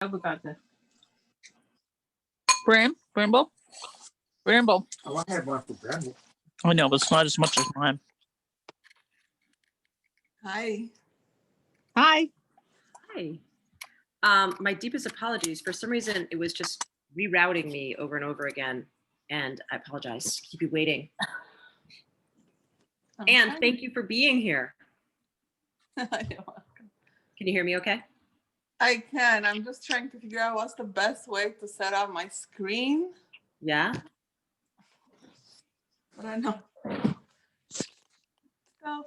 Avocado. Bramble. Oh, I had one for Bramble. I know, but it's not as much as mine. Hi. Hi. Hi. My deepest apologies. For some reason, it was just rerouting me over and over again. And I apologize. Keep you waiting. And thank you for being here. You're welcome. Can you hear me okay? I can. I'm just trying to figure out what's the best way to set up my screen. Yeah? But I know. So,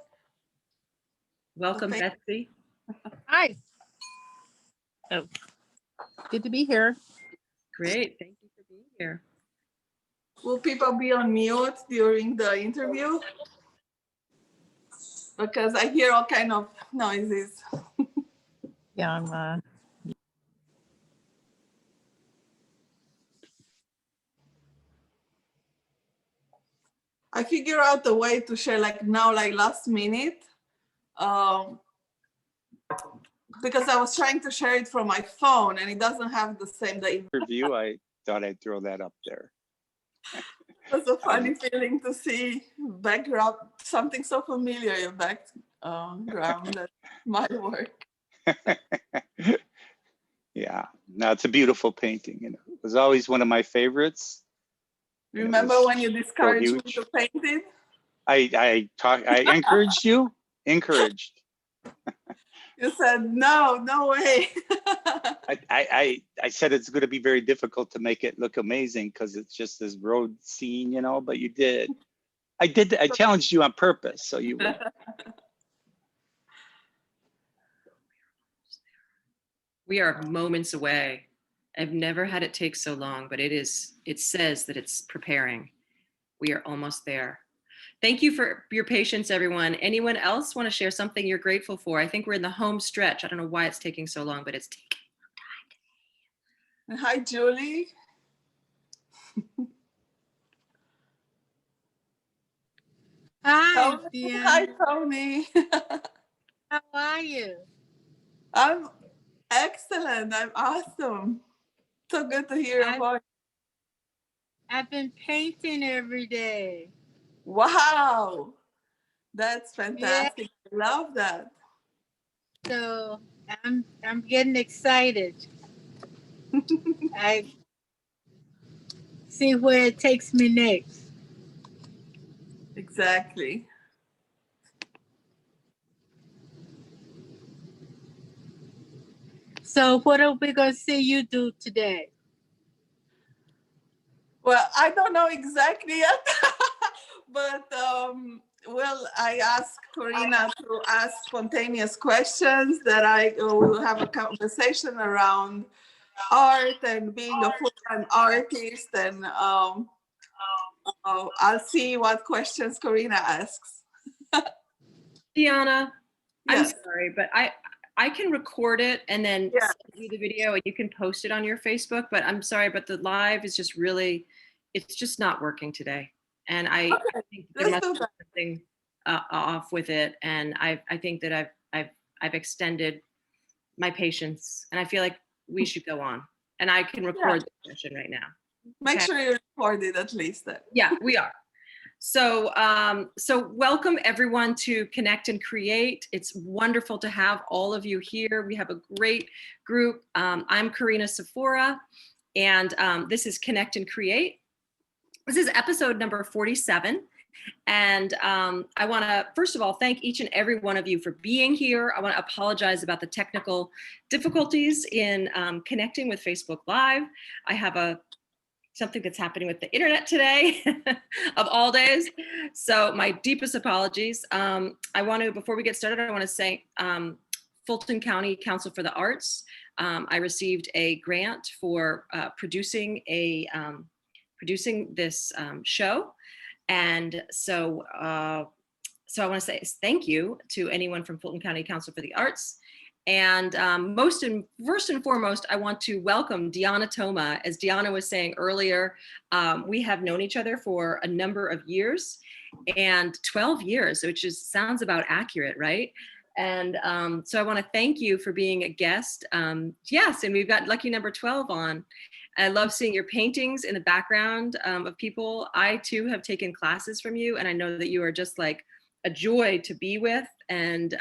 Welcome, thank- Betsy. Hi. Oh, good to be here. Great. Thank you for being here. will people be on mute during the interview? Because I hear all kind of noises. Yeah, I'm I figure out a way to share like now, like last minute. Because I was trying to share it from my phone and it doesn't have the same. Review. I thought I'd throw that up there. It was a funny feeling to see background, something so familiar in background that my work. Yeah, no, it's a beautiful painting. You know, it was always one of my favorites. Remember when you discouraged me huge. to paint it? I encouraged you. Encouraged. You said no way. I said it's going to be very difficult to make it look amazing because it's just this road scene, you know. But you did. I challenged you on purpose, so you would. We are moments away. I've never had it take so long, but it says that it's preparing. We are almost there. Thank you for your patience, everyone. Anyone else want to share something you're grateful for? I think we're in the home stretch. I don't know why it's taking so long, but it's taking And hi, Julie. Hi, Tony. Deanna. Hi, Tony. How are you? I'm excellent. I'm awesome. So good to hear your voice. I've been painting every day. Wow. That's fantastic. I love that. So I'm getting excited. I see where it takes me next. Exactly. So what are we going to see you do today? Well, I don't know exactly yet, but well, I asked Corina to ask spontaneous questions that we will have a conversation around art and being a full-time artist, and I'll see what questions Corina asks. Deanna, Yes. I'm sorry, but I can record it and then send you the video and you can post it on your Facebook, but I'm sorry, but the live is just really, it's just not working today. And I think there must be something off with it. And I think that I've extended my patience and I feel like we should go on. And I can record the session right now. Make sure you record it at least then. Yeah, we are. So, so welcome everyone to Connect and Create. It's wonderful to have all of you here. We have a great group. I'm Karina Sephora, and this is Connect and Create. This is episode number 47. And I want to, first of all, thank each and every one of you for being here. I want to apologize about the technical difficulties in connecting with Facebook Live. I have something that's happening with the internet today of all days. So my deepest apologies. I want to, before we get started, I want to say Fulton County Council for the Arts. I received a grant for producing this show. And so I want to say thank you to anyone from Fulton County Council for the Arts. And first and foremost, I want to welcome Deanna Toma. As Deanna was saying earlier, we have known each other for a number of years, and 12 years, which sounds about accurate, right? And so I want to thank you for being a guest. Yes, and we've got lucky number 12 on. I love seeing your paintings in the background of people. I too have taken classes from you, and I know that you are just like a joy to be with, and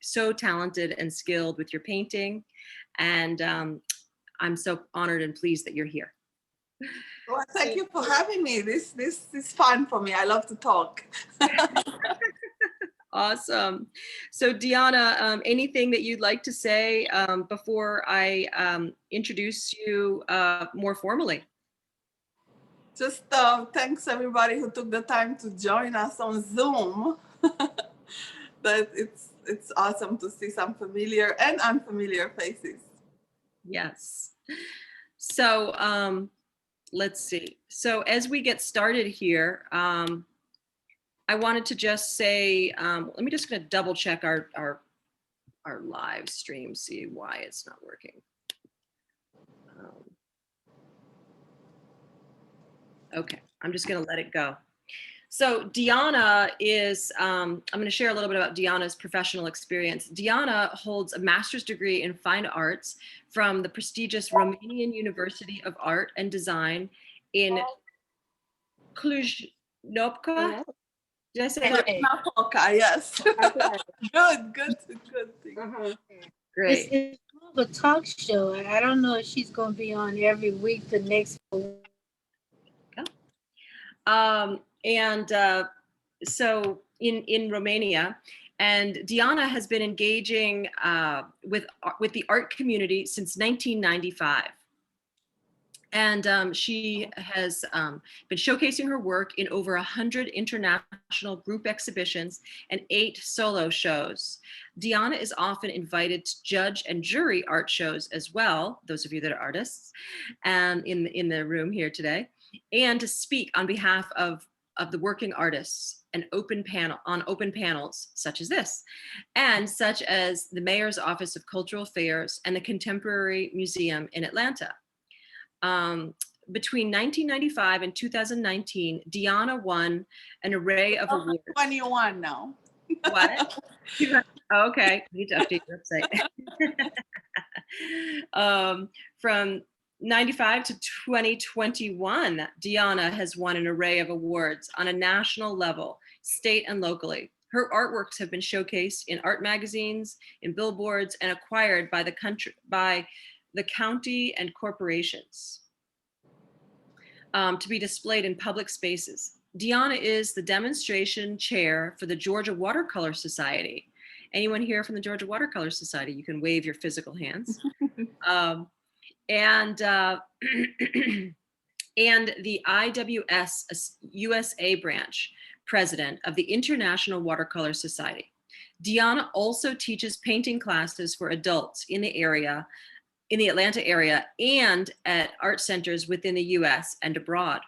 so talented and skilled with your painting. And I'm so honored and pleased that you're here. Well, thank you for having me. This is fun for me. I love to talk. Awesome. So Diana, anything that you'd like to say before I introduce you more formally? Just thanks everybody who took the time to join us on Zoom. But it's awesome to see some familiar and unfamiliar faces. Yes. So let's see. So as we get started here, I wanted to just say, let me just gonna double check our live stream, see why it's not working. Okay, I'm just gonna let it go. So Diana is, I'm gonna share a little bit about Diana's professional experience. Diana holds a master's degree in fine arts from the prestigious Romanian University of Art and Design in Cluj-Napoca. Did I say that? Okay. Okay, yes. Good thing. Great. It's more of a talk show. I don't know if she's going to be on every week the next week. So in Romania, and Diana has been engaging with the art community since 1995. And she has been showcasing her work in over 100 international group exhibitions and 8 solo shows. Diana is often invited to judge and jury art shows as well, those of you that are artists, in the room here today, and to speak on behalf of the working artists and open panels such as this, and such as the Mayor's Office of Cultural Affairs and the Contemporary Museum in Atlanta. Between 1995 and 2019, Diana won an array of awards. 21 now. What? Okay, need to update your website. From 95 to 2021, Diana has won an array of awards on a national level, state and locally. Her artworks have been showcased in art magazines, in billboards, and acquired by the county and corporations to be displayed in public spaces. Diana is the demonstration chair for the Georgia Watercolor Society. Anyone here from the Georgia Watercolor Society? You can wave your physical hands. And the IWS USA branch president of the International Watercolor Society. Diana also teaches painting classes for adults in the Atlanta area and at art centers within the US and abroad.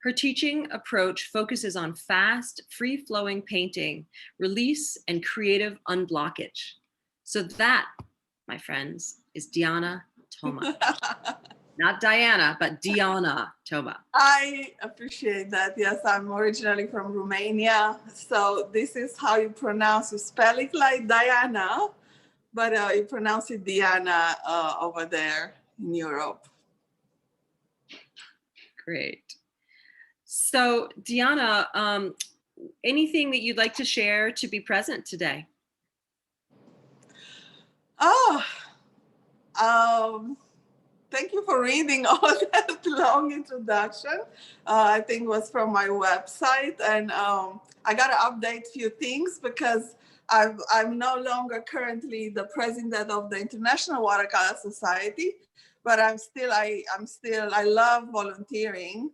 Her teaching approach focuses on fast, free-flowing painting, release, and creative unblockage. So that, my friends, is Diana Toma. Not Diana, but Diana Toma. I appreciate that. Yes, I'm originally from Romania. So this is how you pronounce, you spell it like Diana, but you pronounce it Diana over there in Europe. Great. So Diana, anything that you'd like to share to be present today? Thank you for reading all that long introduction. I think it was from my website, and I got to update a few things because I'm no longer currently the president of the International Watercolor Society, but I love volunteering,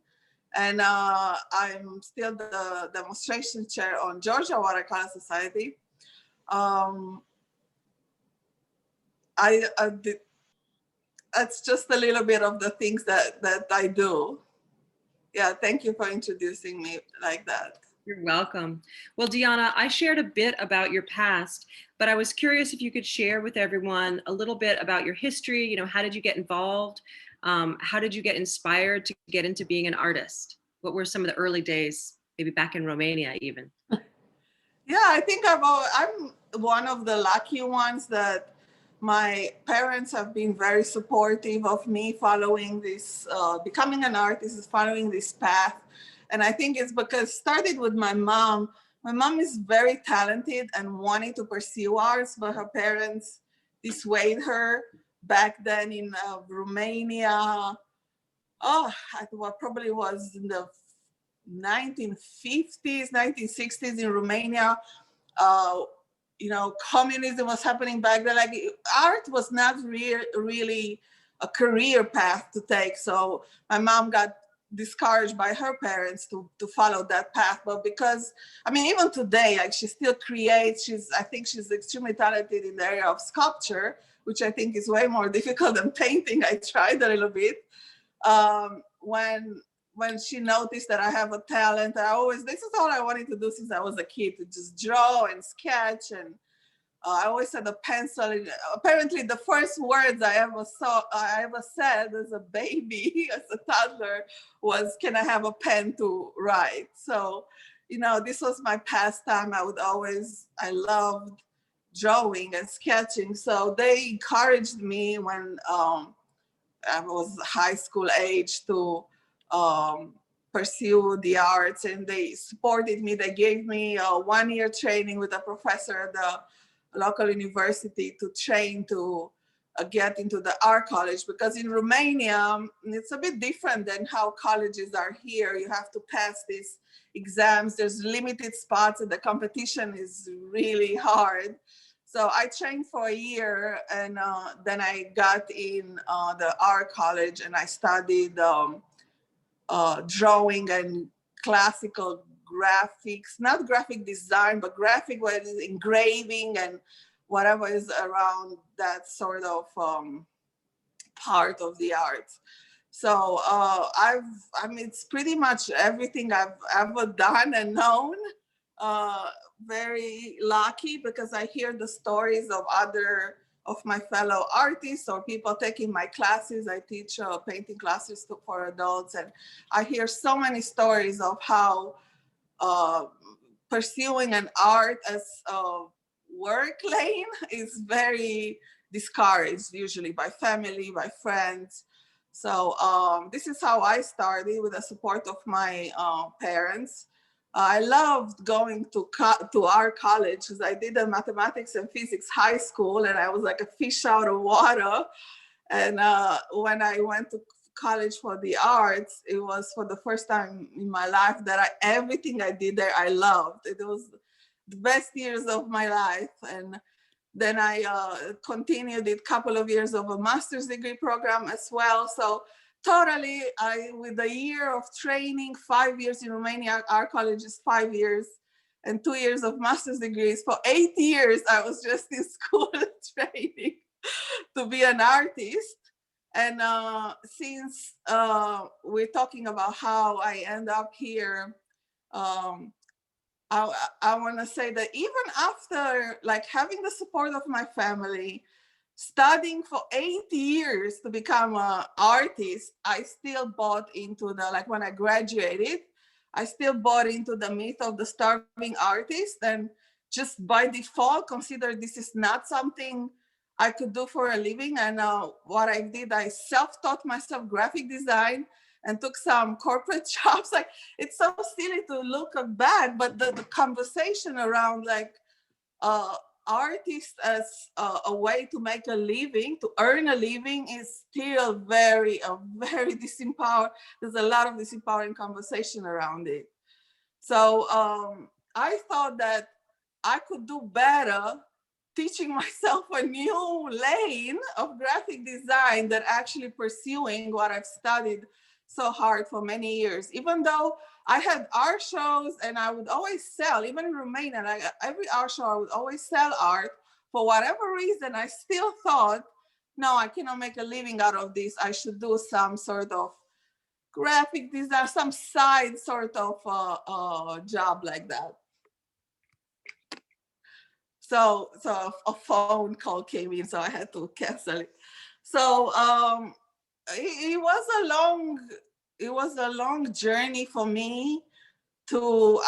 and I'm still the demonstration chair on Georgia Watercolor Society. That's just a little bit of the things that I do. Yeah, thank you for introducing me like that. You're welcome. Well, Diana, I shared a bit about your past, but I was curious if you could share with everyone a little bit about your history. You know, how did you get involved? How did you get inspired to get into being an artist? What were some of the early days, maybe back in Romania even? Yeah, I think I'm one of the lucky ones that my parents have been very supportive of me following this, becoming an artist, following this path. And I think it's because it started with my mom. My mom is very talented and wanted to pursue arts, but her parents dissuaded her back then in Romania. Oh, what probably was in the 1950s, 1960s in Romania. Uh, communism was happening back then. Like art was not really a career path to take. So my mom got discouraged by her parents to follow that path. But because, I mean, even today, like she still creates, I think she's extremely talented in the area of sculpture, which I think is way more difficult than painting. I tried a little bit. When she noticed that I have a talent, this is all I wanted to do since I was a kid, to just draw and sketch. And I always had a pencil. Apparently the first words I ever said as a baby, as a toddler, was, "Can I have a pen to write?" So, this was my pastime. I loved drawing and sketching. So they encouraged me when I was high school age to pursue the arts, and they supported me. They gave me a 1-year training with a professor at the local university to train to get into the art college, because in Romania, it's a bit different than how colleges are here. You have to pass these exams. There's limited spots and the competition is really hard. So I trained for a year, and then I got in the art college, and I studied drawing and classical graphics, not graphic design, but graphic, what is engraving and whatever is around that sort of part of the arts. So it's pretty much everything I've ever done and known. Very lucky, because I hear the stories of my fellow artists or people taking my classes. I teach painting classes for adults, and I hear so many stories of how pursuing an art as a work lane is very discouraged, usually by family, by friends. So this is how I started, with the support of my parents. I loved going to art college, because I did a mathematics and physics high school, and I was like a fish out of water. And when I went to college for the arts, it was for the first time in my life that everything I did there, I loved. It was the best years of my life. And then I continued a couple of years of a master's degree program as well. So totally, with a year of training, 5 years in Romania, our college is 5 years, and 2 years of master's degrees. For 8 years, I was just in school training to be an artist. And since we're talking about how I end up here, I want to say that even after like having the support of my family, studying for 8 years to become an artist, I still bought into like when I graduated, I still bought into the myth of the starving artist, and just by default consider this is not something I could do for a living. And what I did, I self-taught myself graphic design and took some corporate jobs. Like, it's so silly to look back, but the conversation around like artists as a way to make a living, to earn a living, is still very disempowered. There's a lot of disempowering conversation around it. So I thought that I could do better teaching myself a new lane of graphic design than actually pursuing what I've studied so hard for many years. Even though I had art shows and I would always sell, even in Romania, like every art show, I would always sell art. For whatever reason, I still thought, no, I cannot make a living out of this. I should do some sort of graphic design, some side sort of job like that. So a phone call came in, so I had to cancel it. So it was a long journey for me to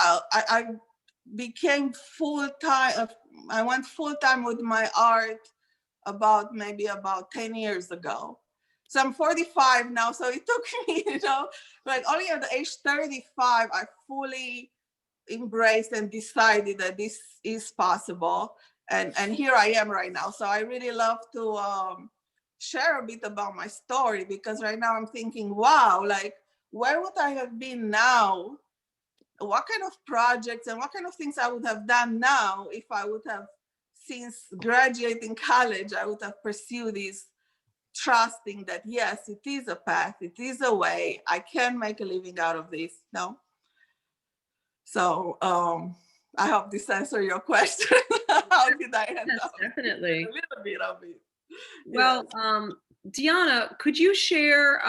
became full-time. I went full-time with my art maybe about 10 years ago. So I'm 45 now. So it took me, like only at the age 35, I fully embraced and decided that this is possible. And here I am right now. So I really love to share a bit about my story, because right now I'm thinking, wow, like where would I have been now? What kind of projects and what kind of things I would have done now if I would have, since graduating college, I would have pursued this, trusting that yes, it is a path, it is a way, I can make a living out of this. No. So I hope this answers your question. How did I end Yes, up? definitely. A little bit of it. Well, Yes. Diana, could you share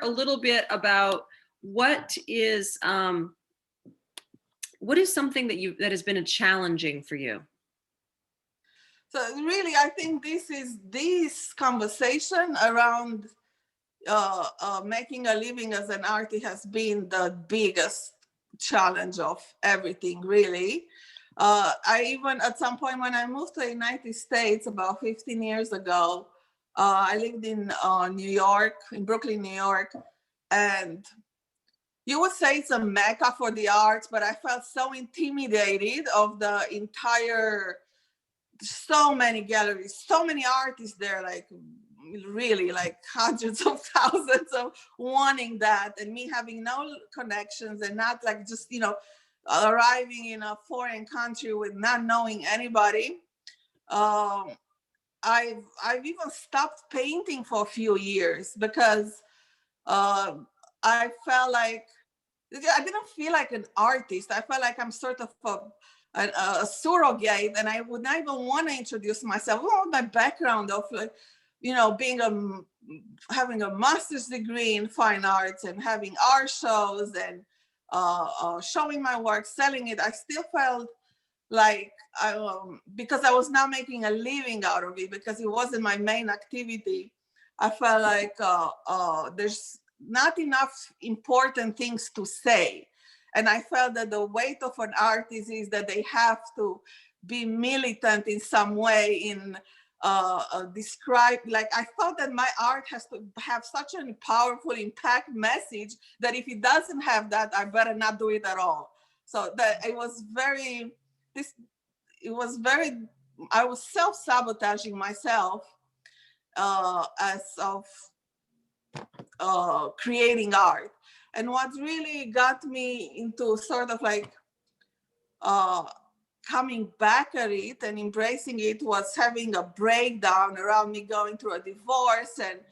a little bit about what is something that has been challenging for you? So really, I think this conversation around making a living as an artist has been the biggest challenge of everything, really. I even, at some point when I moved to the United States about 15 years ago, I lived in New York, in Brooklyn, New York, and you would say it's a mecca for the arts, but I felt so intimidated of the entire, so many galleries, so many artists there, like really like hundreds of thousands of wanting that, and me having no connections and not like just, arriving in a foreign country with not knowing anybody. I've even stopped painting for a few years because I felt like I didn't feel like an artist. I felt like I'm sort of a surrogate, and I would not even want to introduce myself. Oh, my background of like, being having a master's degree in fine arts and having art shows and showing my work, selling it. I still felt like because I was not making a living out of it, because it wasn't my main activity. I felt like there's not enough important things to say. And I felt that the weight of an artist is that they have to be militant in some way in describe, like I thought that my art has to have such a powerful impact message that if it doesn't have that, I better not do it at all. So that it was very, I was self-sabotaging myself as of creating art. And what really got me into sort of like coming back at it and embracing it was having a breakdown around me going through a divorce, and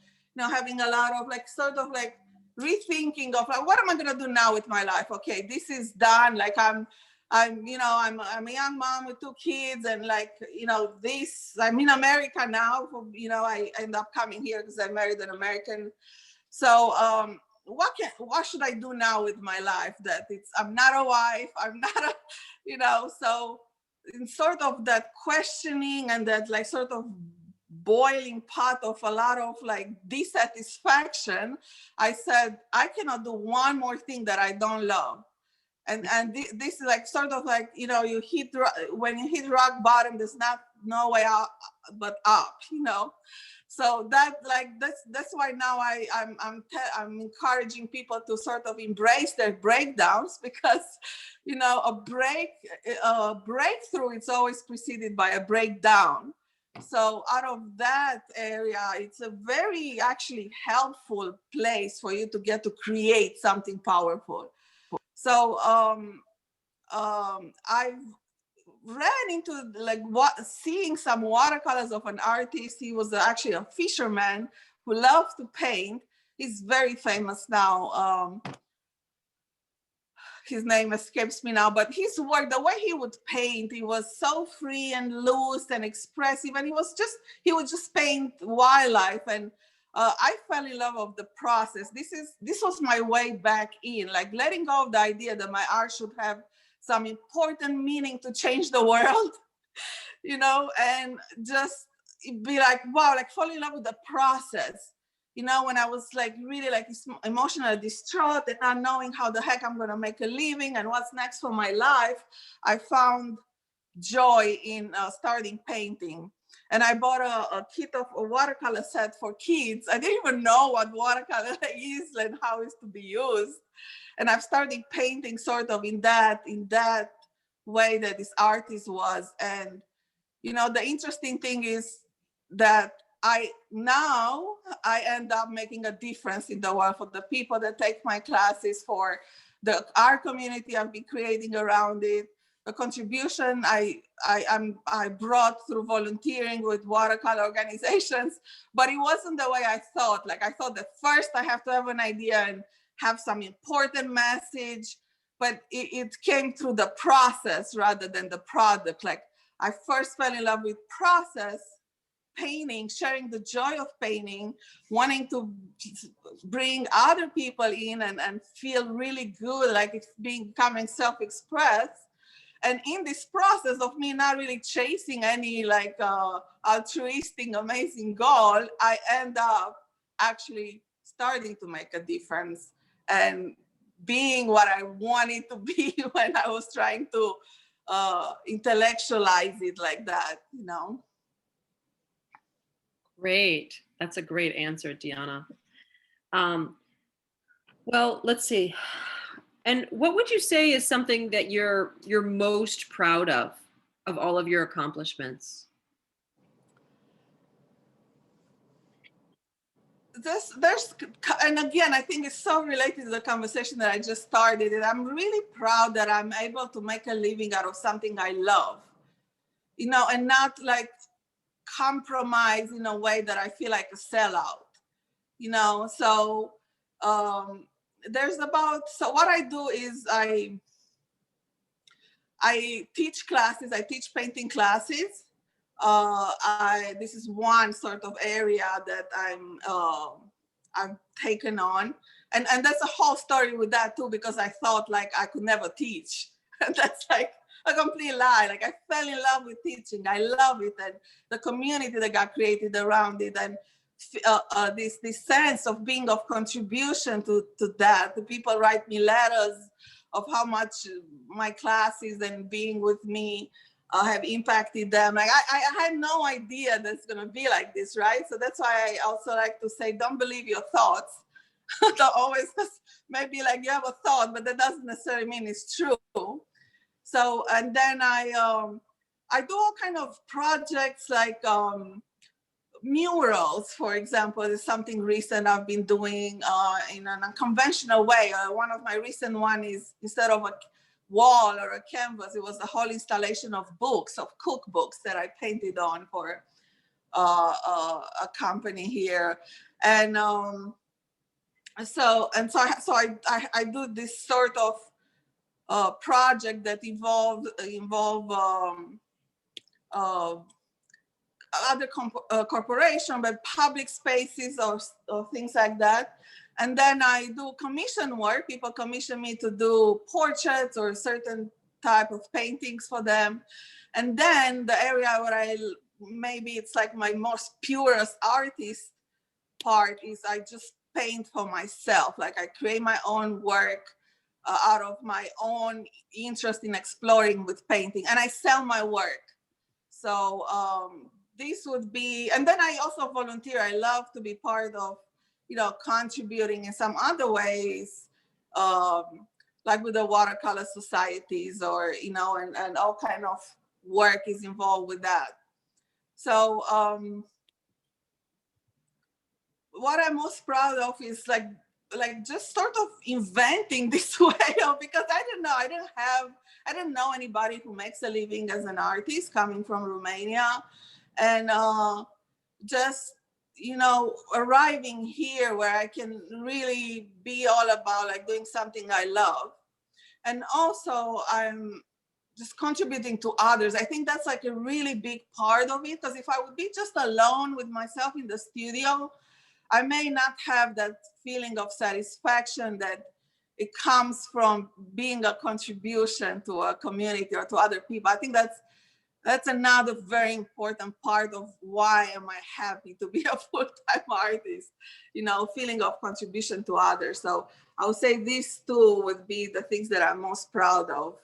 having a lot of like sort of like rethinking of like, what am I gonna do now with my life? Okay, this is done. Like I'm a young mom with 2 kids, and like I'm in America now. I end up coming here because I married an American. So what should I do now with my life? That I'm not a wife, I'm not a, so in sort of that questioning and that like sort of boiling pot of a lot of like dissatisfaction, I said, I cannot do one more thing that I don't love. And this is like sort of like, when you hit rock bottom, there's no way out but up, So that's why now I'm encouraging people to sort of embrace their breakdowns, because a breakthrough, it's always preceded by a breakdown. So out of that area, it's a very actually helpful place for you to get to create something powerful. So I've ran into like seeing some watercolors of an artist. He was actually a fisherman who loved to paint. He's very famous now. His name escapes me now, but his work, the way he would paint, he was so free and loose and expressive, and he would just paint wildlife. And I fell in love with the process. This was my way back in, like letting go of the idea that my art should have some important meaning to change the world, and just be like, wow, like fall in love with the process, when I was like really like emotionally distraught and not knowing how the heck I'm gonna make a living and what's next for my life, I found joy in starting painting. And I bought a kit of a watercolor set for kids. I didn't even know what watercolor is and how it's to be used. And I've started painting sort of in that way that this artist was. And the interesting thing is that I end up making a difference in the world for the people that take my classes, for the art community I've been creating around it, the contribution I brought through volunteering with watercolor organizations. But it wasn't the way I thought. Like I thought that first I have to have an idea and have some important message, but it came through the process rather than the product. Like I first fell in love with process, painting, sharing the joy of painting, wanting to bring other people in and feel really good, like it's becoming self-expressed. And in this process of me not really chasing any like altruistic, amazing goal, I end up actually starting to make a difference and being what I wanted to be when I was trying to intellectualize it like that, Great. That's a great answer, Diana. Well, let's see. And what would you say is something that you're most proud of all of your accomplishments? And again, I think it's so related to the conversation that I just started. And I'm really proud that I'm able to make a living out of something I love, and not like compromise in a way that I feel like a sellout, So so what I do is I teach classes. I teach painting classes. This is one sort of area that I've taken on, and that's a whole story with that too, because I thought like I could never teach. And that's like a complete lie. Like I fell in love with teaching. I love it, and the community that got created around it, and this sense of being of contribution to that. The people write me letters of how much my classes and being with me have impacted them. Like I had no idea that's gonna be like this, right? So that's why I also like to say, don't believe your thoughts. Don't always, maybe like you have a thought, but that doesn't necessarily mean it's true. So, and then I do all kind of projects like murals, for example, is something recent I've been doing in an unconventional way. One of my recent one is, instead of a wall or a canvas, it was a whole installation of books, of cookbooks that I painted on for a company here. And so I do this sort of project that involve other corporation, but public spaces or things like that. And then I do commission work. People commission me to do portraits or certain type of paintings for them. And then the area where maybe it's like my most purest artist part is I just paint for myself. Like I create my own work out of my own interest in exploring with painting, and I sell my work. So this would be, and then I also volunteer. I love to be part of, contributing in some other ways, like with the watercolor societies, or, and all kind of work is involved with that. So what I'm most proud of is like just sort of inventing this way of, because I didn't know anybody who makes a living as an artist coming from Romania, and just arriving here where I can really be all about like doing something I love. And also I'm just contributing to others. I think that's like a really big part of it, because if I would be just alone with myself in the studio, I may not have that feeling of satisfaction that it comes from being a contribution to a community or to other people. I think that's That's another very important part of why am I happy to be a full-time artist, feeling of contribution to others. So I would say these two would be the things that I'm most proud of.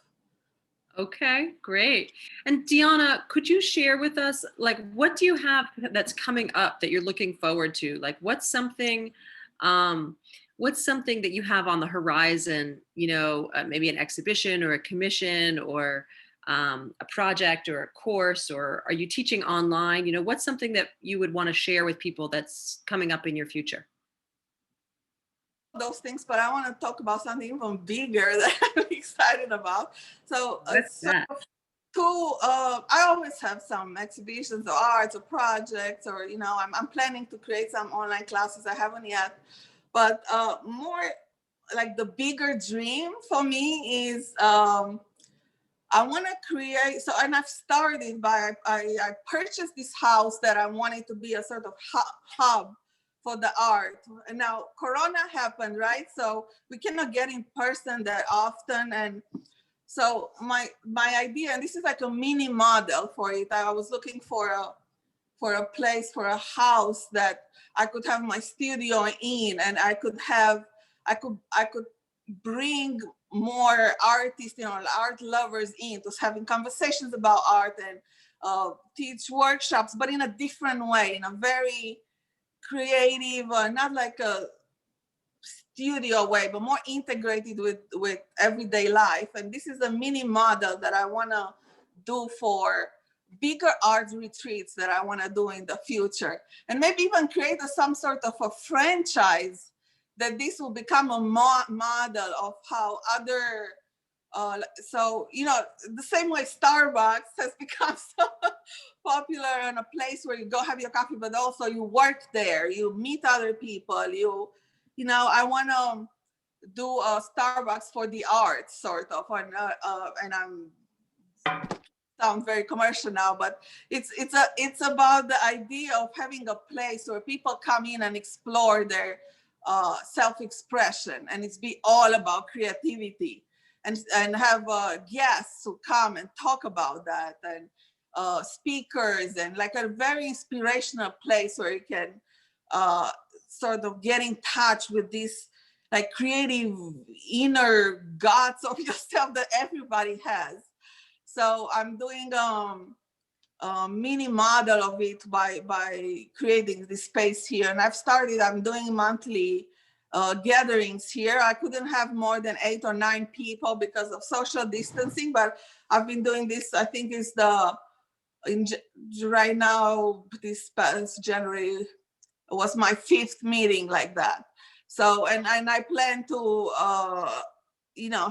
Okay, great. And Deanna, could you share with us, like, what do you have that's coming up that you're looking forward to? Like, what's something that you have on the horizon, maybe an exhibition or a commission or a project or a course, or are you teaching online? What's something that you would want to share with people that's coming up in your future? Those things, but I want to talk about something even bigger that I'm excited about. So, I always have some exhibitions or arts or projects, or I'm planning to create some online classes. I haven't yet, but more like the bigger dream for me is I want to create. So, and I've started by I purchased this house that I wanted to be a sort of hub for the art. And now Corona happened, right? So we cannot get in person that often. And so my idea, and this is like a mini model for it. I was looking for a place, for a house that I could have my studio in, and I could bring more artists, art lovers in, to having conversations about art and teach workshops, but in a different way, in a very creative, not like a studio way, but more integrated with everyday life. And this is a mini model that I want to do for bigger art retreats that I want to do in the future, and maybe even create some sort of a franchise that this will become a model of how other the same way Starbucks has become so popular and a place where you go have your coffee, but also you work there, you meet other people, I want to do a Starbucks for the arts, sort of, and I'm sound very commercial now, but it's about the idea of having a place where people come in and explore their self-expression, and it's be all about creativity, and have guests who come and talk about that, and speakers, and like a very inspirational place where you can sort of get in touch with this like creative inner gods of yourself that everybody has. So I'm doing a mini model of it by creating this space here. And I'm doing monthly gatherings here. I couldn't have more than 8 or 9 people because of social distancing, but I've been doing this, I think it's right now, this past January was my 5th meeting like that. So, and I plan to,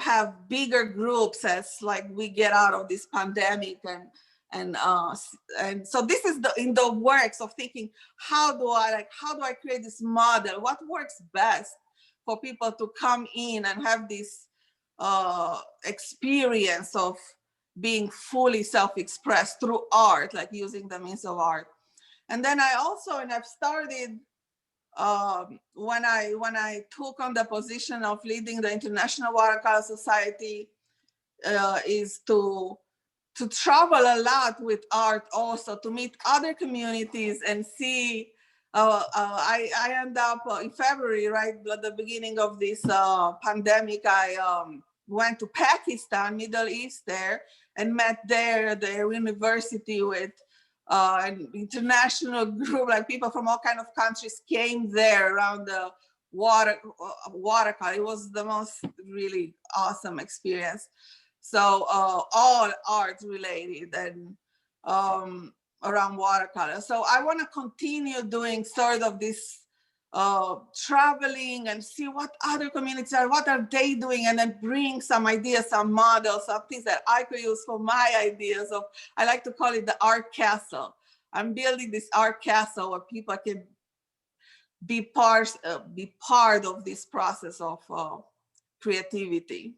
have bigger groups as like we get out of this pandemic, and so this is in the works of thinking, how do I create this model? What works best for people to come in and have this experience of being fully self-expressed through art, like using the means of art. And then I've started when I took on the position of leading the International Watercolor Society, is to travel a lot with art, also to meet other communities and see. I end up in February, right at the beginning of this pandemic. I went to Pakistan, Middle East there, and met their university with an international group, like people from all kinds of countries came there around the watercolor. It was the most really awesome experience. So all art related and around watercolor. So I want to continue doing sort of this traveling and see what other communities what are they doing, and then bring some ideas, some models, some things that I could use for my ideas of, I like to call it the art castle. I'm building this art castle where people can be part of this process of creativity.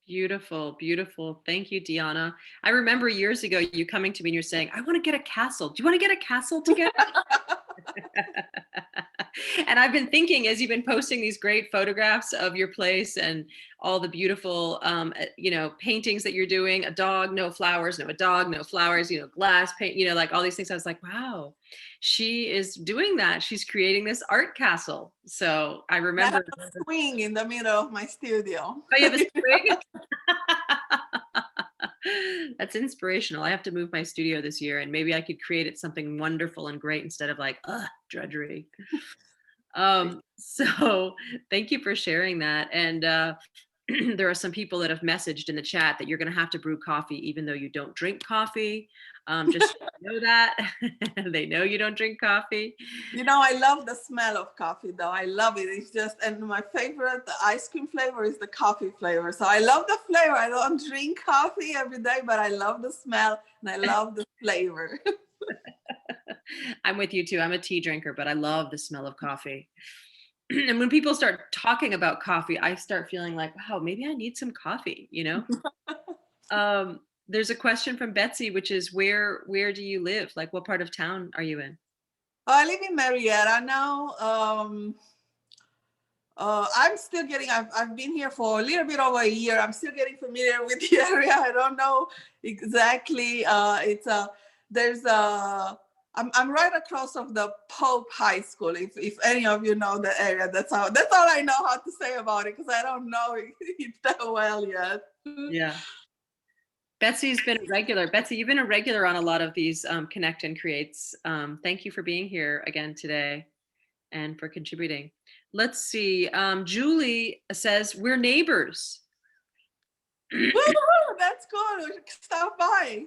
Beautiful, beautiful. Thank you, Deanna. I remember years ago you coming to me and you're saying, I want to get a castle. Do you want to get a castle together? And I've been thinking, as you've been posting these great photographs of your place and all the beautiful, paintings that you're doing, a dog, no flowers, no, a dog, no flowers, glass paint, like all these things. I was like, wow, she is doing that. She's creating this art castle. So I I remember. have a swing in the middle of my studio. Oh, you have a swing? That's inspirational. I have to move my studio this year, and maybe I could create it something wonderful and great instead of like drudgery. So thank you for sharing that. And there are some people that have messaged in the chat that you're going to have to brew coffee even though you don't drink coffee. Just so you know that. They know you don't drink coffee. I love the smell of coffee though. I love it. It's just, and my favorite ice cream flavor is the coffee flavor. So I love the flavor. I don't drink coffee every day, but I love the smell and I love the flavor. I'm with you too. I'm a tea drinker, but I love the smell of coffee. And when people start talking about coffee, I start feeling like, wow, maybe I need some coffee, There's a question from Betsy, which is where do you live? Like, what part of town are you in? I live in Marietta now. I'm still I've been here for a little bit over a year. I'm still getting familiar with the area. I don't know exactly. I'm right across of the Pope High School. If any of you know the area, that's all I know how to say about it, because I don't know it that well yet. Yeah. Betsy's been a regular. Betsy, you've been a regular on a lot of these Connect and Creates. Thank you for being here again today and for contributing. Let's see. Julie says, we're neighbors. Woo, that's good. Stop by.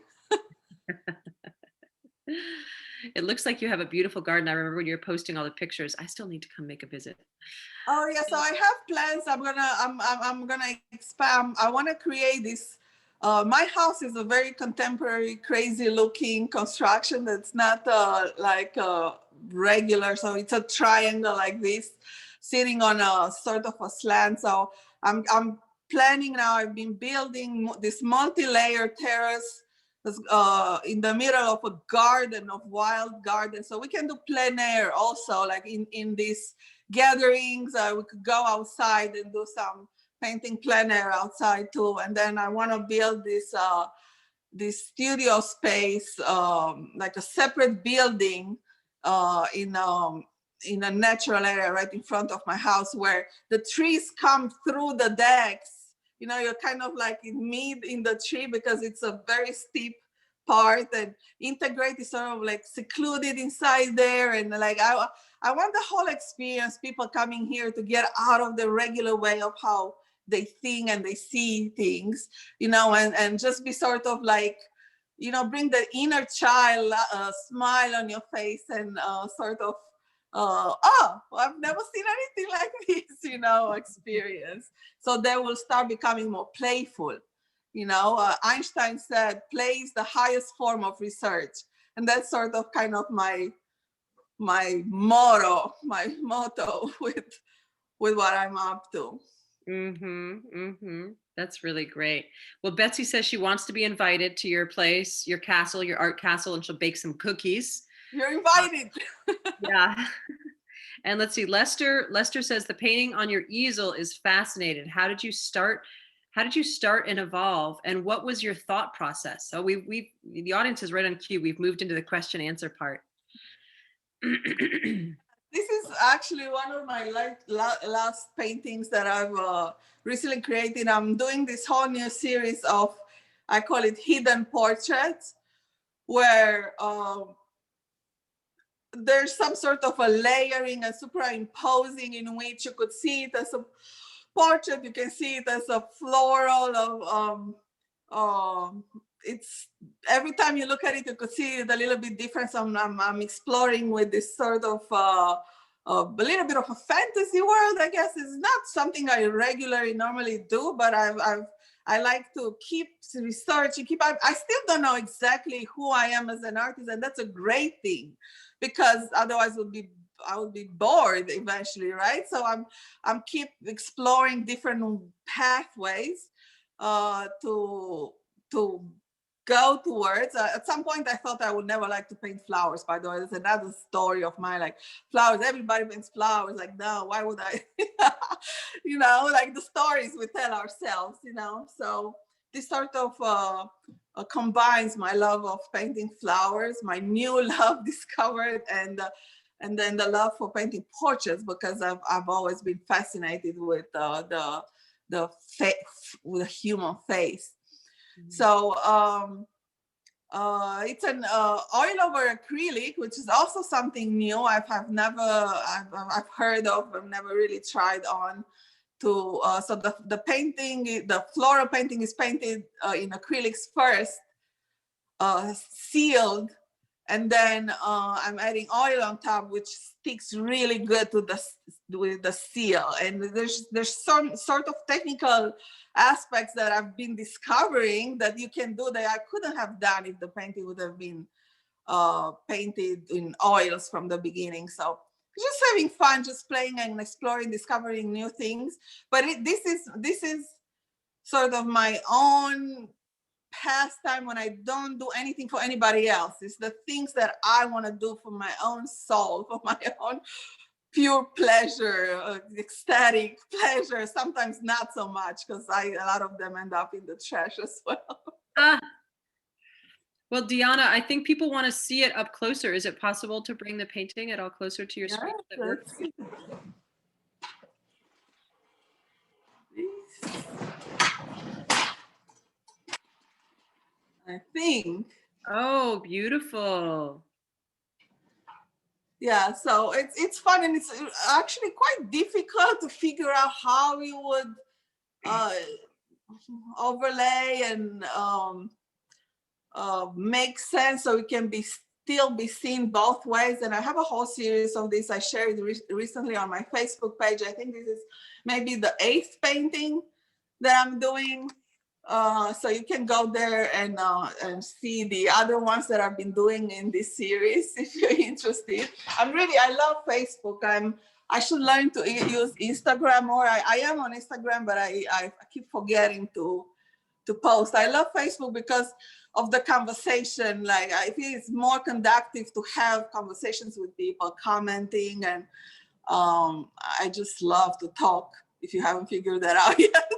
It looks like you have a beautiful garden. I remember when you were posting all the pictures. I still need to come make a visit. Oh yeah, so I have plans. I'm gonna expand. I want to create this. My house is a very contemporary, crazy looking construction that's not like regular. So it's a triangle like this, sitting on a sort of a slant. So I'm planning now. I've been building this multi-layer terrace in the middle of a garden, of wild garden. So we can do plein air also, like in these gatherings. We could go outside and do some painting plein air outside too. And then I want to build this studio space, like a separate building in a natural area right in front of my house, where the trees come through the decks. You're kind of like in the tree, because it's a very steep part, and integrate is sort of like secluded inside there. And like I want the whole experience, people coming here to get out of the regular way of how they think and they see things, and just be sort of like, bring the inner child smile on your face, and sort of I've never seen anything like this, experience. So they will start becoming more playful. Einstein said, play is the highest form of research. And that's sort of kind of my motto with what I'm up to. That's really great. Well, Betsy says she wants to be invited to your place, your castle, your art castle, and she'll bake some cookies. You're invited. Yeah. And let's see, Lester says the painting on your easel is fascinating. How did you start and evolve? And what was your thought process? So the audience is right on cue. We've moved into the question answer part. This is actually one of my last paintings that I've recently created. I'm doing this whole new series of, I call it hidden portraits, where there's some sort of a layering and superimposing, in which you could see it as a portrait, you can see it as a floral of it's, every time you look at it, you could see it a little bit different. So I'm exploring with this sort of a little bit of a fantasy world, I guess. It's not something I regularly normally do, but I like to keep researching. I still don't know exactly who I am as an artist, and that's a great thing, because otherwise I would be bored eventually, right? So I'm keep exploring different pathways to go towards. At some point, I thought I would never like to paint flowers. By the way, there's another story of mine, like flowers. Everybody paints flowers. Like, no, why would I? You know, like the stories we tell ourselves. You know, so this sort of combines my love of painting flowers, my new love discovered, and then the love for painting portraits, because I've always been fascinated with the human face. So it's an oil over acrylic, which is also something new. I've heard of, I've never really tried on. To so the painting, the floral painting is painted in acrylics first, sealed, and then I'm adding oil on top, which sticks really good to the seal. And there's some sort of technical aspects that I've been discovering that you can do that I couldn't have done if the painting would have been painted in oils from the beginning. So just having fun, just playing and exploring, discovering new things. But this is sort of my own pastime when I don't do anything for anybody else. It's the things that I want to do for my own soul, for my own pure pleasure, ecstatic pleasure. Sometimes not so much, because a lot of them end up in the trash as well. Well, Diana, I think people want to see it up closer. Is it possible to bring the painting at all closer to your screen? I think. Oh, beautiful. Yeah, so it's fun, and it's actually quite difficult to figure out how you would overlay and make sense so it can still be seen both ways. And I have a whole series of this I shared recently on my Facebook page. I think this is maybe the 8th painting that I'm doing. So you can go there and see the other ones that I've been doing in this series if you're interested. I love Facebook. I should learn to use Instagram more. I am on Instagram, but I keep forgetting to post. I love Facebook because of the conversation. Like, I feel it's more conductive to have conversations with people, commenting, and I just love to talk, if you haven't figured that out yet.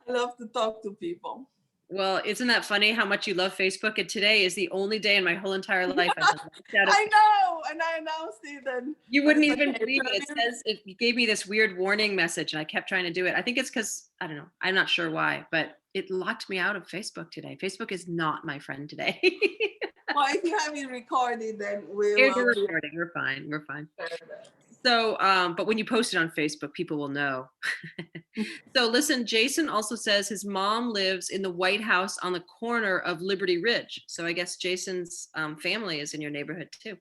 I love to talk to people. Well, isn't that funny how much you love Facebook? And today is the only day in my whole entire life I've been locked out of I know, and I announced it. And you wouldn't even believe it. It says it gave me this weird warning message, and I kept trying to do it. I think it's because, I don't know, I'm not sure why, but it locked me out of Facebook today. Facebook is not my friend today. Well, if you have it recorded, then we Here's the will. recording. We're fine. We're fine. So, but when you post it on Facebook, people will know. So listen, Jason also says his mom lives in the White House on the corner of Liberty Ridge. So I guess Jason's family is in your neighborhood too.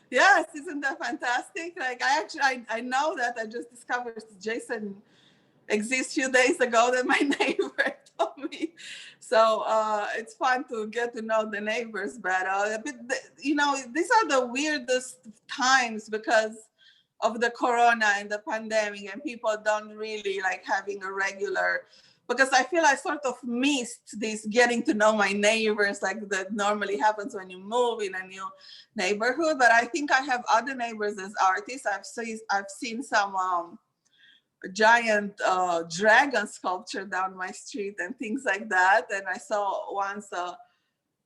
Yes, isn't that fantastic? Like, I know that. I just discovered Jason exists a few days ago that my neighbor told me. So it's fun to get to know the neighbors better. But you know, these are the weirdest times because of the corona and the pandemic, and people don't really like having a regular, because I feel I sort of missed this getting to know my neighbors like that normally happens when you move in a new neighborhood. But I think I have other neighbors as artists. I've seen some giant dragon sculpture down my street and things like that. And I saw once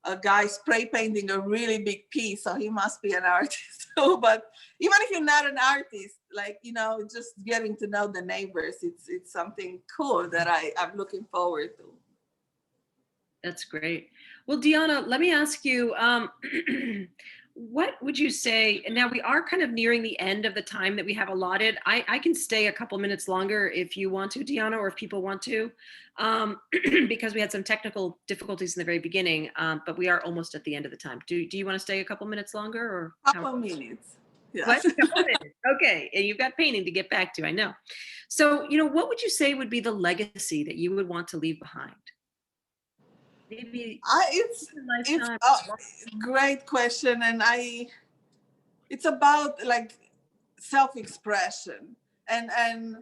a guy spray painting a really big piece, so he must be an artist too. But even if you're not an artist, like, you know, just getting to know the neighbors, it's something cool that I'm looking forward to. That's great. Well, Diana, let me ask you, what would you say, and now we are kind of nearing the end of the time that we have allotted. I can stay a couple minutes longer if you want to, Diana, or if people want to, because we had some technical difficulties in the very beginning, but we are almost at the end of the time. Do you want to stay a couple minutes longer, or couple minutes? Yeah. What? Couple minutes. Okay, and you've got painting to get back to, I know. So, you know, what would you say would be the legacy that you would want to leave behind? Maybe It's a great question, and it's about like self-expression, and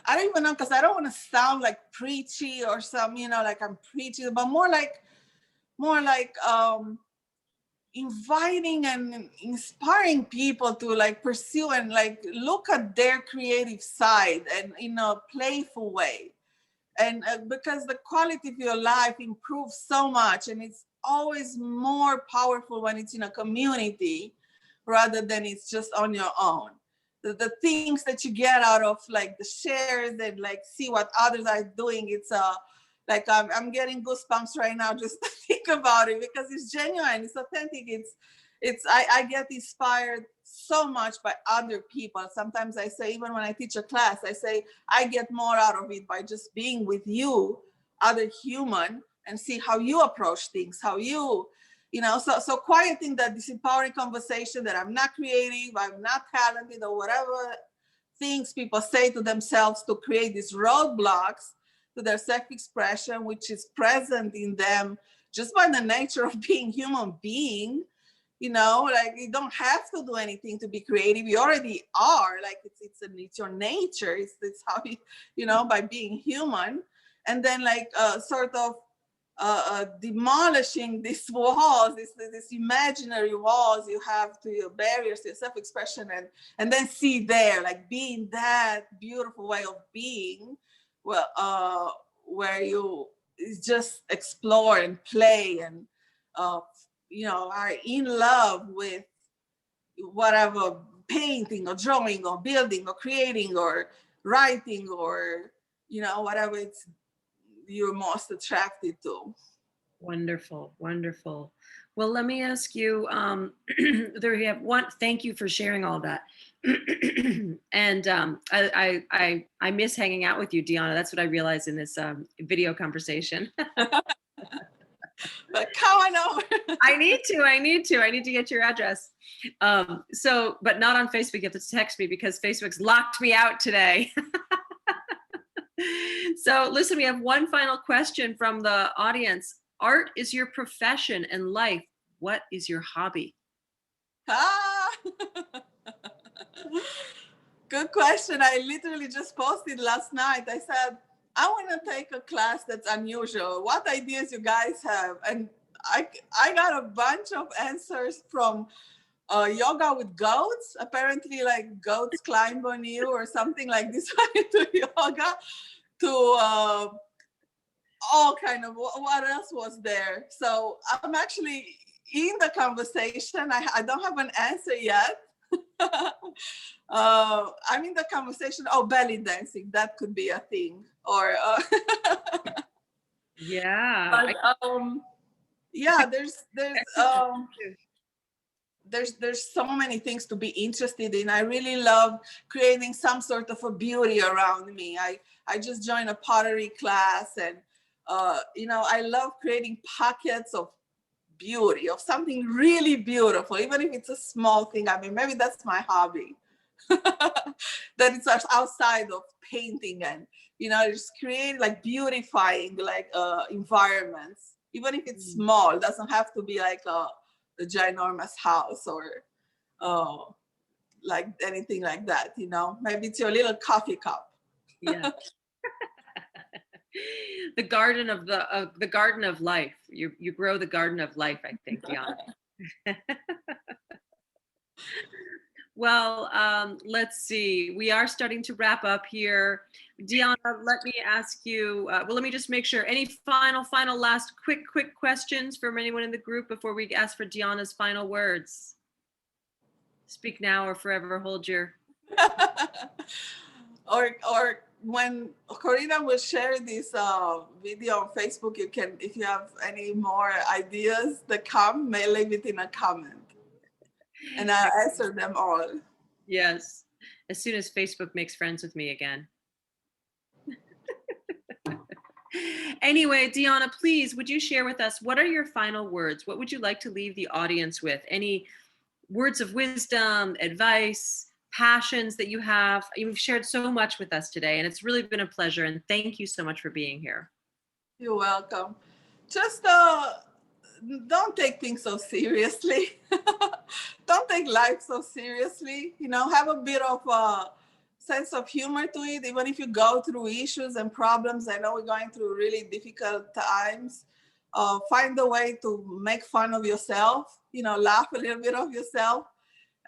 I don't even know, because I don't want to sound like preachy or some, like I'm preaching, but more like inviting and inspiring people to like pursue and like look at their creative side and in a playful way. And because the quality of your life improves so much, and it's always more powerful when it's in a community rather than it's just on your own. The things that you get out of like the shares and like see what others are doing, it's like I'm getting goosebumps right now just to think about it, because it's genuine, it's authentic, I get inspired so much by other people. Sometimes I say, even when I teach a class, I say I get more out of it by just being with you, other human, and see how you approach things, how you so quieting that this empowering conversation that I'm not creative, I'm not talented, or whatever things people say to themselves to create these roadblocks to their self-expression, which is present in them just by the nature of being human being. Like you don't have to do anything to be creative. You already are. Like it's your nature. It's how you by being human. And then like sort of demolishing these walls, this imaginary walls you have to your barriers to your self-expression, and then see there, like being that beautiful way of being, well, where you just explore and play and are in love with whatever painting or drawing or building or creating or writing or whatever it's you're most attracted to. Wonderful, wonderful. Well, let me ask you, there we have one, thank you for sharing all that. And I miss hanging out with you, Deanna. That's what I realized in this video conversation. But come on over. I need to get your address. But not on Facebook. You have to text me because Facebook's locked me out today. So listen, we have one final question from the audience. Art is your profession and life. What is your hobby? Good question. I literally just posted last night. I said, I want to take a class that's unusual. What ideas you guys have? And I got a bunch of answers from yoga with goats. Apparently, like goats climb on you or something like this to yoga, to all kind of, what else was there? So I'm actually in the conversation. I don't have an answer yet. I'm in the conversation. Oh, belly dancing, that could be a thing. Or yeah. Yeah, there's so many things to be interested in. I really love creating some sort of a beauty around me. I just joined a pottery class, and I love creating pockets of beauty, of something really beautiful, even if it's a small thing. I mean, maybe that's my hobby. That it's outside of painting and just create like beautifying like environments, even if it's small. It doesn't have to be like a ginormous house or like anything like that. Maybe it's your little coffee cup. Yeah. The garden of life. You grow the garden of life, I think, Deanna. Well, let's see. We are starting to wrap up here. Deanna, let me ask you, let me just make sure. Any final last quick questions from anyone in the group before we ask for Deanna's final words? Speak now or forever hold your... or when Corina will share this video on Facebook, you can, if you have any more ideas that come, may leave it in a comment. And I'll answer them all. Yes, as soon as Facebook makes friends with me again. Anyway, Deanna, please, would you share with us, what are your final words? What would you like to leave the audience with? Any words of wisdom, advice, passions that you have? You've shared so much with us today, and it's really been a pleasure. And thank you so much for being here. You're welcome. Just don't take things so seriously. Don't take life so seriously. Have a bit of sense of humor to it, even if you go through issues and problems. I know we're going through really difficult times. Find a way to make fun of yourself, laugh a little bit of yourself,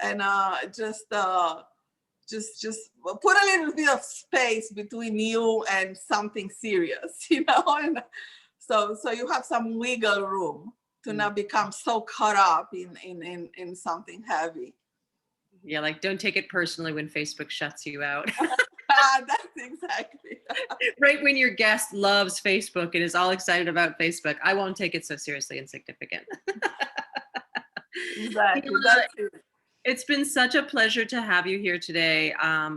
and just put a little bit of space between you and something serious, and so you have some wiggle room to not become so caught up in something heavy. Yeah, like don't take it personally when Facebook shuts you out. That's exactly. Right when your guest loves Facebook and is all excited about Facebook, I won't take it so seriously and significant. Exactly. That's it. It's been such a pleasure to have you here today.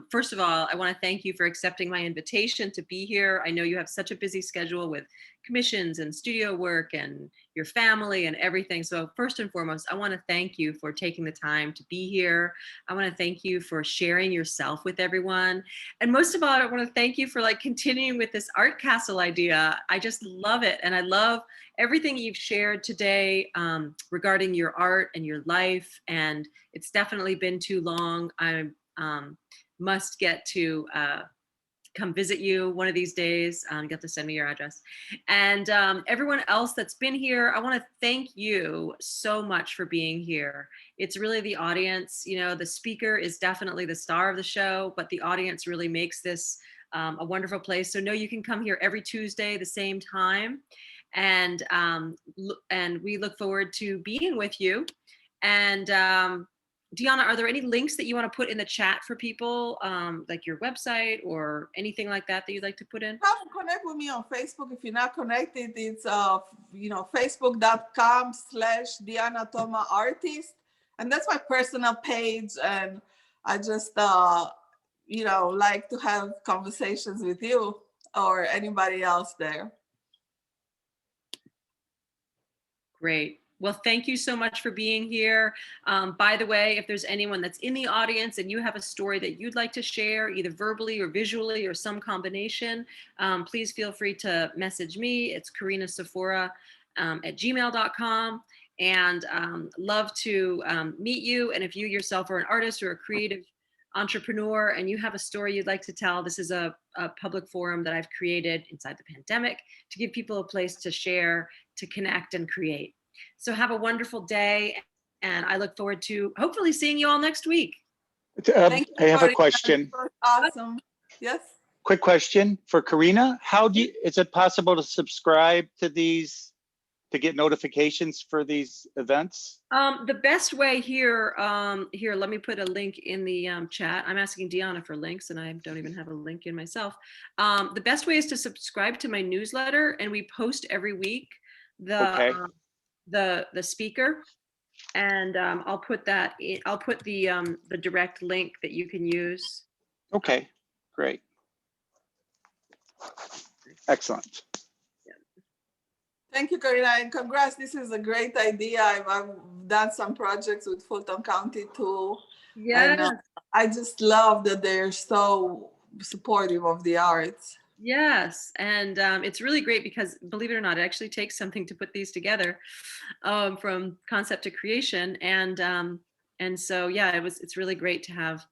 First of all, I want to thank you for accepting my invitation to be here. I know you have such a busy schedule with commissions and studio work and your family and everything. So first and foremost, I want to thank you for taking the time to be here. I want to thank you for sharing yourself with everyone. And most of all, I want to thank you for continuing with this art castle idea. I just love it. And I love everything you've shared today regarding your art and your life. And it's definitely been too long. I must get to come visit you one of these days. You have to send me your address. And everyone else that's been here, I want to thank you so much for being here. It's really the audience. The speaker is definitely the star of the show, but the audience really makes this a wonderful place. So know you can come here every Tuesday, the same time. And we look forward to being with you. And Deanna, are there any links that you want to put in the chat for people, like your website or anything like that you'd like to put in? Connect with me on Facebook. If you're not connected, it's facebook.com/Deanna Toma Artist, and that's my personal page. And I just like to have conversations with you or anybody else there. Great. Well, thank you so much for being here. By the way, if there's anyone that's in the audience and you have a story that you'd like to share, either verbally or visually or some combination, please feel free to message me. It's karinasafora@gmail.com. And love to meet you. And if you yourself are an artist or a creative entrepreneur and you have a story you'd like to tell, this is a public forum that I've created inside the pandemic to give people a place to share, to connect and create. So have a wonderful day, and I look forward to hopefully seeing you all next week. I have a question. Awesome. Yes. Quick question for Karina. Is it possible to subscribe to these, to get notifications for these events? The best way here, let me put a link in the chat. I'm asking Deanna for links and I don't even have a link in myself. The best way is to subscribe to my newsletter, and we post every week the speaker, and I'll put that in, I'll put the direct link that you can use. Okay, great. Excellent. Thank you, Karina, and congrats. This is a great idea. I've done some projects with Fulton County too. Yeah. And I just love that they're so supportive of the arts. Yes, and it's really great because, believe it or not, it actually takes something to put these together, from concept to creation, and so yeah, it's really great to have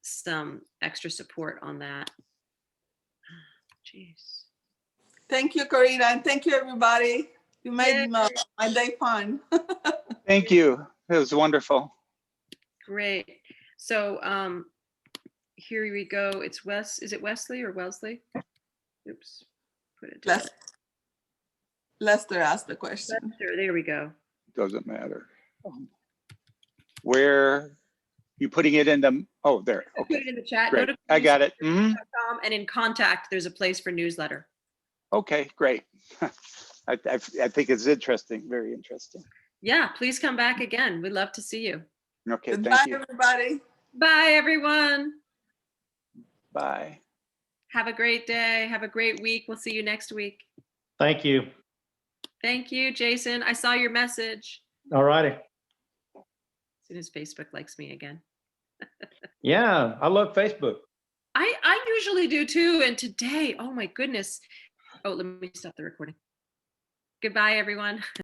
some extra support on that. Jeez. Thank you, Karina, and thank you, everybody. You made my day fun. Thank you. It was wonderful. Great. So here we go. It's is it Wesley or Wellesley? Oops. Put it down. Lester asked the question. Lester, there we go. Doesn't matter. Where you putting it in the, oh, there. Okay. Put it in the chat. Great. I got it. And in contact, there's a place for newsletter. Okay, great. I think it's interesting, very interesting. Yeah, please come back again. We'd love to see you. Okay, Goodbye, thank you. everybody. Bye, everyone. Bye. Have a great day. Have a great week. We'll see you next week. Thank you. Thank you, Jason. I saw your message. All righty. As soon as Facebook likes me again. Yeah, I love Facebook. I usually do too. And today, oh my goodness. Oh, let me stop the recording. Goodbye, everyone.